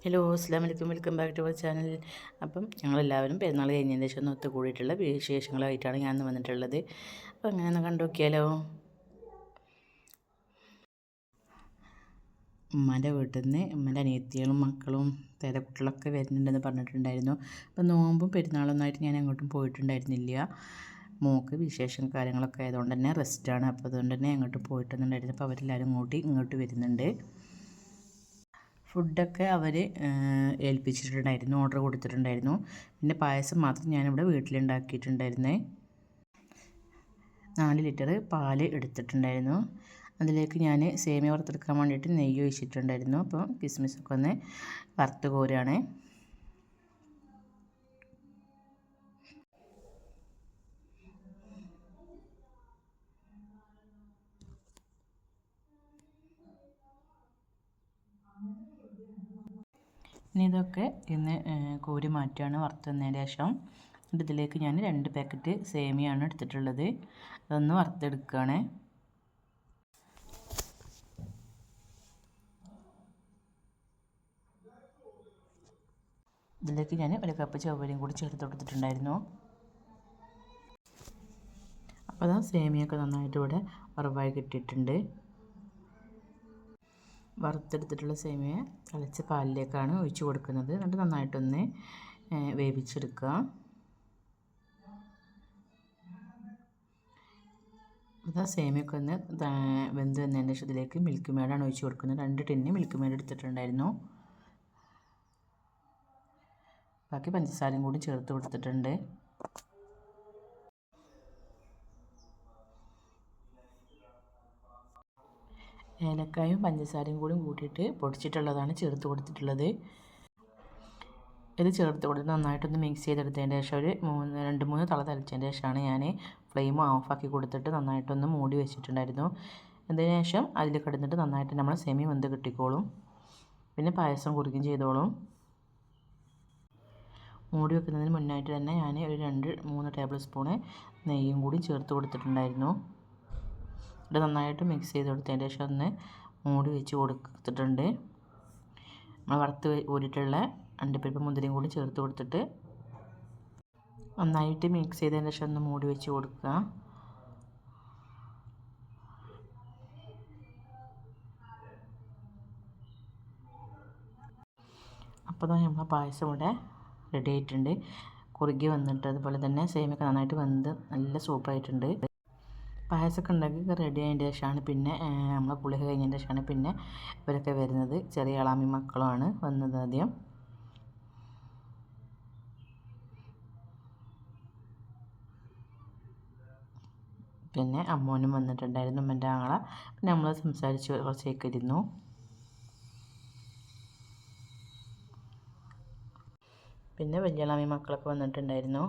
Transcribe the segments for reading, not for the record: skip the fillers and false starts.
Hello അസ്സലാമു അലൈക്കും, welcome back to our channel. അപ്പം ഞങ്ങളെല്ലാവരും പെരുന്നാൾ കഴിഞ്ഞതിന് ശേഷം ഒന്ന് ഒത്തുകൂടിയിട്ടുള്ള വിശേഷങ്ങളായിട്ടാണ് ഞാൻ ഇന്ന് വന്നിട്ടുള്ളത്. അപ്പോൾ അങ്ങനെ ഒന്ന് കണ്ടു നോക്കിയാലോ. ഉമ്മാൻ്റെ വീട്ടിൽ നിന്ന് ഉമ്മൻ്റെ അനിയത്തികളും മക്കളും പേരക്കുട്ടികളൊക്കെ വരുന്നുണ്ടെന്ന് പറഞ്ഞിട്ടുണ്ടായിരുന്നു. അപ്പോൾ നോമ്പും പെരുന്നാളൊന്നായിട്ട് ഞാൻ എങ്ങോട്ടും പോയിട്ടുണ്ടായിരുന്നില്ല. മോൾക്ക് വിശേഷം കാര്യങ്ങളൊക്കെ ആയതുകൊണ്ട് തന്നെ റെസ്റ്റാണ്. അപ്പോൾ അതുകൊണ്ട് തന്നെ എങ്ങോട്ടും പോയിട്ടൊന്നുണ്ടായിരുന്നു. അപ്പോൾ അവരെല്ലാവരും ഇങ്ങോട്ട് വരുന്നുണ്ട്. ഫുഡൊക്കെ അവർ ഏൽപ്പിച്ചിട്ടുണ്ടായിരുന്നു, ഓർഡർ കൊടുത്തിട്ടുണ്ടായിരുന്നു. പിന്നെ പായസം മാത്രം ഞാനിവിടെ വീട്ടിലുണ്ടാക്കിയിട്ടുണ്ടായിരുന്നേ. 4 ലിറ്റർ പാൽ എടുത്തിട്ടുണ്ടായിരുന്നു. അതിലേക്ക് ഞാൻ സേമിയ വറുത്തെടുക്കാൻ വേണ്ടിയിട്ട് നെയ്യ് ഒഴിച്ചിട്ടുണ്ടായിരുന്നു. അപ്പോൾ കിസ്മിസൊക്കെ ഒന്ന് വറുത്ത് കോരുകയാണ്. ഇനി ഇതൊക്കെ കോരി മാറ്റുകയാണ് വറുത്തതിന് ശേഷം. ഇതിലേക്ക് ഞാൻ 2 പാക്കറ്റ് സേമിയാണ് എടുത്തിട്ടുള്ളത്. അതൊന്ന് വറുത്തെടുക്കുകയാണ്. ഇതിലേക്ക് ഞാൻ 1 കപ്പ് ചവ്വരിയും കൂടി ചേർത്ത് കൊടുത്തിട്ടുണ്ടായിരുന്നു. അപ്പോൾ അതാ സേമിയൊക്കെ നന്നായിട്ട് ഇവിടെ വറവായി കിട്ടിയിട്ടുണ്ട്. വറുത്തെടുത്തിട്ടുള്ള സേമിയ തിളച്ച പാലിലേക്കാണ് ഒഴിച്ച് കൊടുക്കുന്നത്. എന്നിട്ട് നന്നായിട്ടൊന്ന് വേവിച്ചെടുക്കുക. അത് സേമിയൊക്കെ ഒന്ന് വെന്ത് വന്നതിന് ശേഷം ഇതിലേക്ക് മിൽക്ക് മേഡാണ് ഒഴിച്ച് കൊടുക്കുന്നത്. 2 ടിന്ന് മിൽക്ക് മേഡ് എടുത്തിട്ടുണ്ടായിരുന്നു. ബാക്കി പഞ്ചസാരയും കൂടി ചേർത്ത് കൊടുത്തിട്ടുണ്ട്. ഏലക്കായും പഞ്ചസാരയും കൂടി കൂട്ടിയിട്ട് പൊടിച്ചിട്ടുള്ളതാണ് ചേർത്ത് കൊടുത്തിട്ടുള്ളത്. ഇത് ചേർത്ത് കൊടുത്ത് നന്നായിട്ടൊന്ന് മിക്സ് ചെയ്തെടുത്തതിന് ശേഷം ഒരു 2-3 തള തളിച്ചതിന് ശേഷമാണ് ഞാൻ ഫ്ലെയിം ഓഫാക്കി കൊടുത്തിട്ട് നന്നായിട്ടൊന്ന് മൂടി വെച്ചിട്ടുണ്ടായിരുന്നു. അതിന് ശേഷം അതിൽ കിടന്നിട്ട് നന്നായിട്ട് നമ്മൾ സെമി വെന്ത് കിട്ടിക്കോളും. പിന്നെ പായസം കുറുക്കുകയും ചെയ്തോളും. മൂടി വെക്കുന്നതിന് മുന്നായിട്ട് തന്നെ ഞാൻ ഒരു 2-3 ടേബിൾ സ്പൂണ് നെയ്യും കൂടി ചേർത്ത് കൊടുത്തിട്ടുണ്ടായിരുന്നു. ഇത് നന്നായിട്ട് മിക്സ് ചെയ്ത് കൊടുത്തതിന് ശേഷം ഒന്ന് മൂടി വെച്ച് കൊടുത്തിട്ടുണ്ട്. നമ്മൾ വറുത്ത് ഊരിയിട്ടുള്ള അണ്ടിപ്പരിപ്പ് മുന്തിരിയും കൂടി ചേർത്ത് കൊടുത്തിട്ട് നന്നായിട്ട് മിക്സ് ചെയ്തതിന് ശേഷം ഒന്ന് മൂടി വെച്ച് കൊടുക്കുക. അപ്പോൾ തന്നെ നമ്മളെ പായസം ഇവിടെ റെഡി ആയിട്ടുണ്ട്. കുറുകി വന്നിട്ട് അതുപോലെ തന്നെ സേമിയൊക്കെ നന്നായിട്ട് വെന്ത് നല്ല സൂപ്പായിട്ടുണ്ട്. പായസമൊക്കെ ഉണ്ടാക്കി റെഡി ആയതിൻ്റെ ശേഷമാണ് പിന്നെ നമ്മളെ കുളി കഴിഞ്ഞതിൻ്റെ ശേഷമാണ് പിന്നെ ഇവരൊക്കെ വരുന്നത്. ചെറിയ ആളാമി മക്കളുമാണ് വന്നത് ആദ്യം. പിന്നെ അമ്മോനും വന്നിട്ടുണ്ടായിരുന്നു, ഉമ്മൻ്റെ ആങ്ങള. പിന്നെ നമ്മൾ സംസാരിച്ച് കുറച്ചേക്ക് ഇരുന്നു. പിന്നെ വലിയളാമി മക്കളൊക്കെ വന്നിട്ടുണ്ടായിരുന്നു.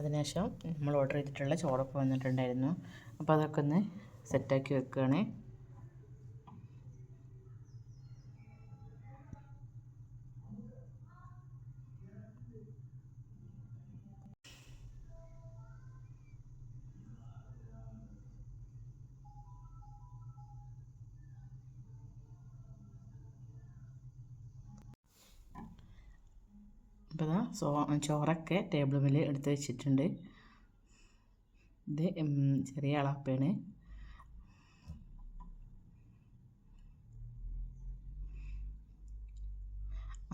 അതിനുശേഷം നമ്മൾ ഓർഡർ ചെയ്തിട്ടുള്ള ചോറൊക്കെ വന്നിട്ടുണ്ടായിരുന്നു. അപ്പോൾ അതൊക്കെ ഒന്ന് സെറ്റാക്കി വെക്കുകയാണ്. അപ്പോൾ ചോറൊക്കെ ടേബിൾ മേൽ എടുത്ത് വെച്ചിട്ടുണ്ട്. ഇത് ചെറിയ അളാപ്പയാണ്.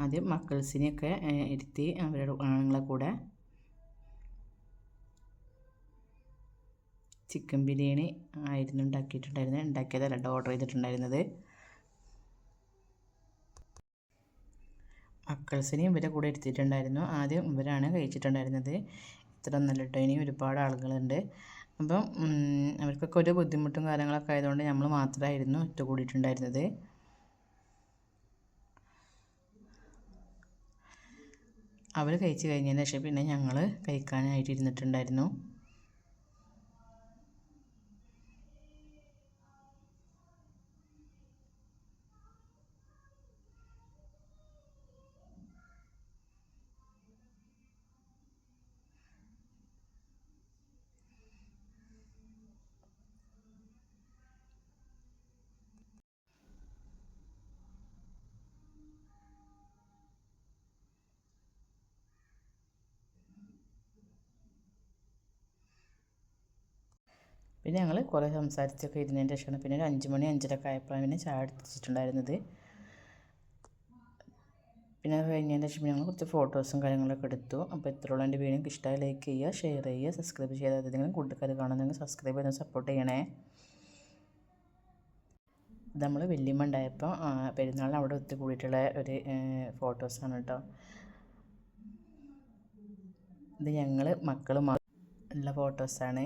ആദ്യം മക്കൾസിനെയൊക്കെ ഇരുത്തി അവരുടെ ആണുങ്ങളെ കൂടെ ചിക്കൻ ബിരിയാണി ആയിരുന്നു ഉണ്ടാക്കിയതല്ല ഓർഡർ ചെയ്തിട്ടുണ്ടായിരുന്നത്. മക്കൾസിനെയും ഇവരെ കൂടെ എടുത്തിട്ടുണ്ടായിരുന്നു. ആദ്യം ഇവരാണ് കഴിച്ചിട്ടുണ്ടായിരുന്നത്. ഇത്ര ഒന്നല്ല കേട്ടോ, ഇനി ഒരുപാട് ആളുകളുണ്ട്. അപ്പം അവർക്കൊക്കെ ഒരു ബുദ്ധിമുട്ടും കാര്യങ്ങളൊക്കെ ആയതുകൊണ്ട് നമ്മൾ മാത്രമായിരുന്നു ഒത്തുകൂടിയിട്ടുണ്ടായിരുന്നത്. അവർ കഴിച്ച് കഴിഞ്ഞതിന് ശേഷം പിന്നെ ഞങ്ങൾ കഴിക്കാനായിട്ട് ഇരുന്നിട്ടുണ്ടായിരുന്നു. പിന്നെ ഞങ്ങൾ കുറേ സംസാരിച്ചൊക്കെ ഇരുന്നതിൻ്റെ ശേഷമാണ് പിന്നെ ഒരു 5 മണി 5:30 ആയപ്പോഴാണ് പിന്നെ ചായ എടുത്തിട്ടുണ്ടായിരുന്നത്. പിന്നെ അത് കഴിഞ്ഞതിന് ശേഷം ഞങ്ങൾ കുറച്ച് ഫോട്ടോസും കാര്യങ്ങളൊക്കെ എടുത്തു. അപ്പോൾ ഇത്രയുള്ള എൻ്റെ വീഡിയോ നിങ്ങൾക്ക് ഇഷ്ടമായി ലൈക്ക് ചെയ്യുക, ഷെയർ ചെയ്യുക, സബ്സ്ക്രൈബ് ചെയ്യാതെ ഏതെങ്കിലും കൂട്ടുകാർ കാണുന്നെങ്കിൽ സബ്സ്ക്രൈബ് ചെയ്ത് സപ്പോർട്ട് ചെയ്യണേ. ഇത് നമ്മൾ വല്യമ്മ ഉണ്ടായപ്പോൾ പെരുന്നാളിന് അവിടെ ഒത്തുകൂടിയിട്ടുള്ള ഒരു ഫോട്ടോസാണ് കേട്ടോ. ഇത് ഞങ്ങൾ മക്കളും ഉള്ള ഫോട്ടോസാണ്.